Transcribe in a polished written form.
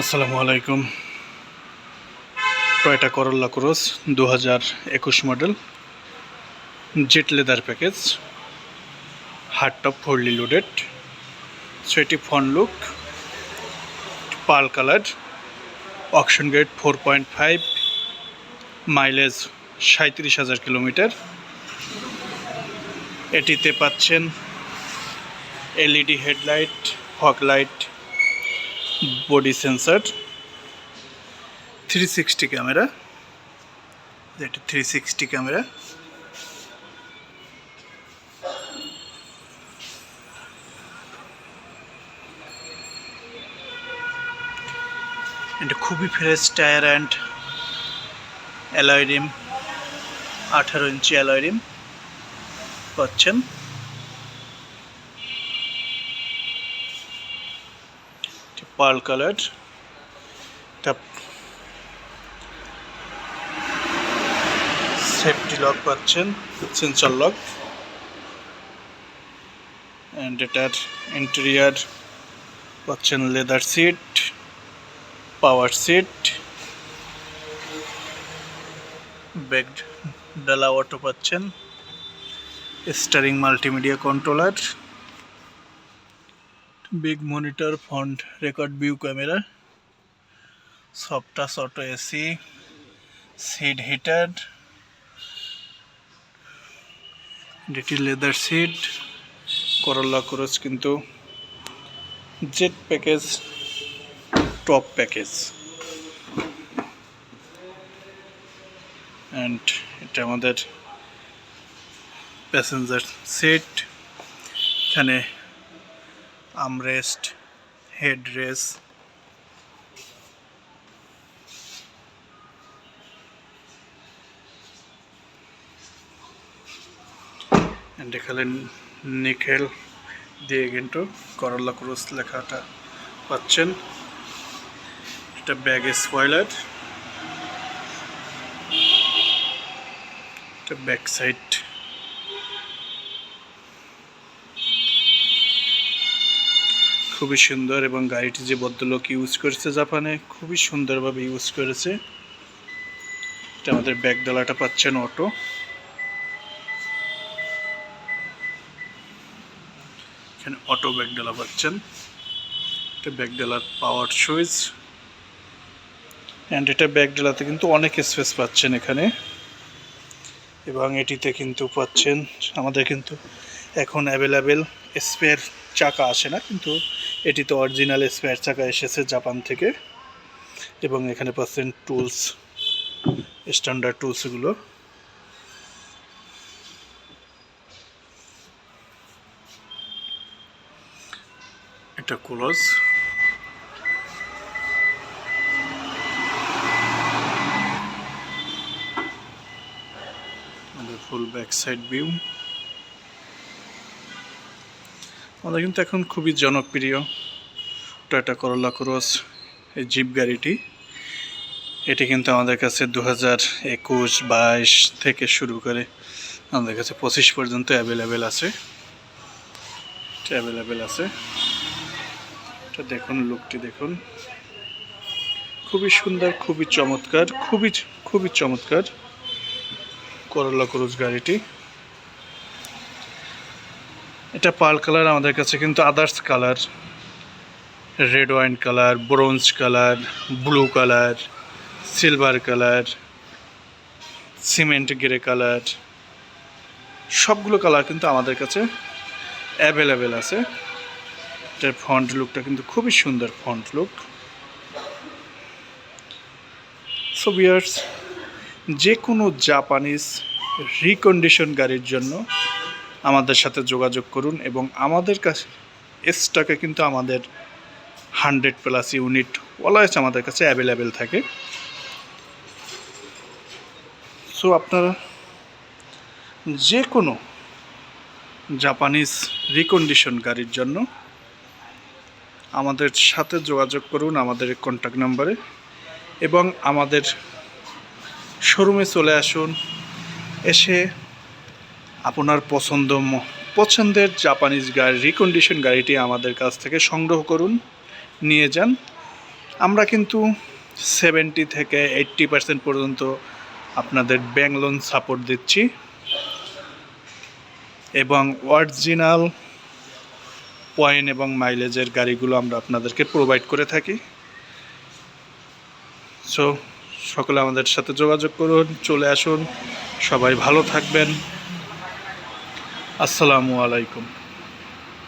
আসসালামু আলাইকুম। Toyota Corolla Cross 2021 model, Z leather package, hard top fully loaded. So এটি front look, pearl colour, auction grade 4.5, mileage 37,000 kilometre. এটিতে পাচ্ছেন LED headlight, fog light, body sensor, 360 camera. এটি 360 camera. এটা খুবই fresh tyre and alloy rim, 18 inch alloy rim পাচ্ছেন। Pearl colour, safety lock পাচ্ছেন, sensor lock. And এটার interior পাচ্ছেন leather seat, power seat, back ডালা অটো পাচ্ছেন, steering multimedia controller, big monitor, front record view camera, soft touch auto AC, seat heater, এটি leather seat. Corolla Cross কিন্তু Z package, top package. And এটা আমাদের passenger seat, এখানে armrest, head rest, and এখানে nickel দিয়ে কিন্তু Corolla Cross লেখাটা পাচ্ছেন। এটা ব্যাগ স্পয়লার, এটা ব্যাক সাইড। খুবই সুন্দর, এবং গাড়িটি যে ভদ্রলোক ইউজ করেছে জাপানে, খুবই সুন্দরভাবে ইউজ করেছে। এটা আমাদের ব্যাক ডালাটা পাচ্ছেন অটো। এখানে অটো ব্যাক ডালা পাচ্ছেন। এটা ব্যাক ডালার পাওয়ার সুইচ। অ্যান্ড এটা ব্যাক ডালাতে কিন্তু অনেক স্পেস পাচ্ছেন এখানে, এবং এটিতে কিন্তু পাচ্ছেন আমাদের কিন্তু এখন অ্যাভেলেবেল স্পেয়ার চাকা আসে না, কিন্তু এটিতে অরিজিনাল স্পেয়ার চাকা এসেছে জাপান থেকে। এবং এখানে পাচ্ছেন টুলস, স্ট্যান্ডার্ড টুলসগুলো। এটা ক্লোজ, আমাদের ফুল ব্যাক সাইড ভিউ। আমাদের কিন্তু এখন খুবই জনপ্রিয় টয়োটা করোলা ক্রস এই জিপ গাড়িটি। এটি কিন্তু আমাদের কাছে 2021, 22 থেকে শুরু করে আমাদের কাছে 25 পর্যন্ত অ্যাভেলেবেল আছে। এটা দেখুন, লুকটি দেখুন, খুবই সুন্দর, খুবই চমৎকার, খুবই চমৎকার করোলা ক্রস গাড়িটি। এটা পার্ল কালার। আমাদের কাছে কিন্তু others colour, red wine colour, bronze colour, blue colour, silver colour, cement grey colour, সবগুলো কালার কিন্তু আমাদের কাছে অ্যাভেলেবেল আছে। এটার ফ্রন্ট লুকটা কিন্তু খুবই সুন্দর ফ্রন্ট লুক। সো ভিউয়ার্স, যে কোনো জাপানিজ রিকন্ডিশন গাড়ির জন্য আমাদের সাথে যোগাযোগ করুন, এবং আমাদের কাছে স্টকে কিন্তু আমাদের 100+ ইউনিট অলওয়েজ আমাদের কাছে অ্যাভেলেবেল থাকে। সো আপনারা যে কোনো জাপানিজ রিকন্ডিশন গাড়ির জন্য আমাদের সাথে যোগাযোগ করুন আমাদের কন্ট্যাক্ট নাম্বারে, এবং আমাদের শোরুমে চলে আসুন। এসে আপনার পছন্দের জাপানিজ গাড়ি রিকন্ডিশন গাড়িটি আমাদের কাছ থেকে সংগ্রহ করুন, নিয়ে যান। আমরা কিন্তু 70 থেকে 80% পর্যন্ত আপনাদের ব্যাংক লোন সাপোর্ট দিচ্ছি এবং অরিজিনাল পয়েন্ট এবং মাইলেজের গাড়িগুলো আমরা আপনাদেরকে প্রোভাইড করে থাকি। সো সকলে আমাদের সাথে যোগাযোগ করুন, চলে আসুন, সবাই ভালো থাকবেন। আসসালামু আলাইকুম।